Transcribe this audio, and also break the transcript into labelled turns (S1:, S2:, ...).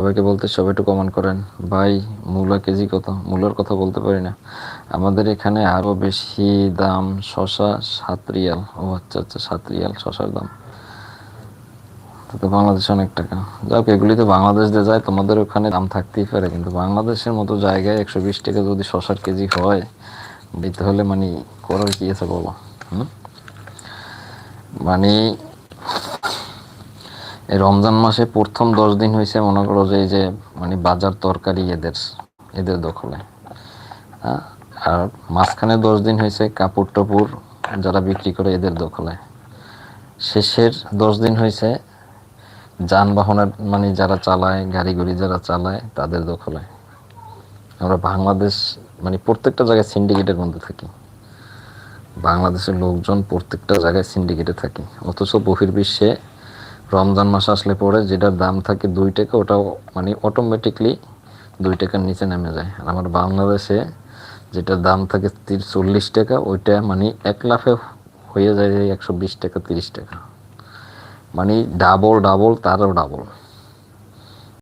S1: সবাইকে বলতে সবাই একটু কমেন্ট করেন ভাই। মূলা কেজি কত? মূলার কথা বলতে পারি না। আমাদের এখানে আরো বেশি দাম। শশা 7 রিয়াল। ও আচ্ছা আচ্ছা, 7 রিয়াল শশার দাম। তো বাংলাদেশে অনেক টাকা। যাক, এগুলি তো বাংলাদেশ দিয়ে যায়, তোমাদের ওখানে দাম থাকতেই পারে, কিন্তু বাংলাদেশের মতো জায়গায় 120 টাকা যদি শশার কেজি হয়, দিতে হলে মানে করার কি আছে বলো? হুম? মানে এই রমজান মাসে প্রথম 10 দিন হয়েছে মনে করো যে এই যে মানে বাজার তরকারি এদের এদের দখলে। হ্যাঁ? আর মাঝখানে 10 দিন হয়েছে কাপড় টাপড় যারা বিক্রি করে এদের দখলে। শেষের 10 দিন হয়েছে যানবাহনের মানে যারা চালায়, গাড়ি গুড়ি যারা চালায় তাদের দখলে। আমরা বাংলাদেশ মানে প্রত্যেকটা জায়গায় সিন্ডিকেটের মধ্যে থাকি। বাংলাদেশের লোকজন প্রত্যেকটা জায়গায় সিন্ডিকেটে থাকে, অথচ বহির্বিশ্বে রমজান মাস আসলে পরে যেটার দাম থাকে 2 টাকা, ওটাও মানে অটোমেটিকলি 2 টাকার নিচে নেমে যায়। আর আমার বাংলাদেশে যেটার দাম থাকে 40 টাকা, ওইটা মানে এক লাফে হয়ে যায় 120 টাকা, 30 টাকা, মানে ডাবল ডাবল তারও ডাবল।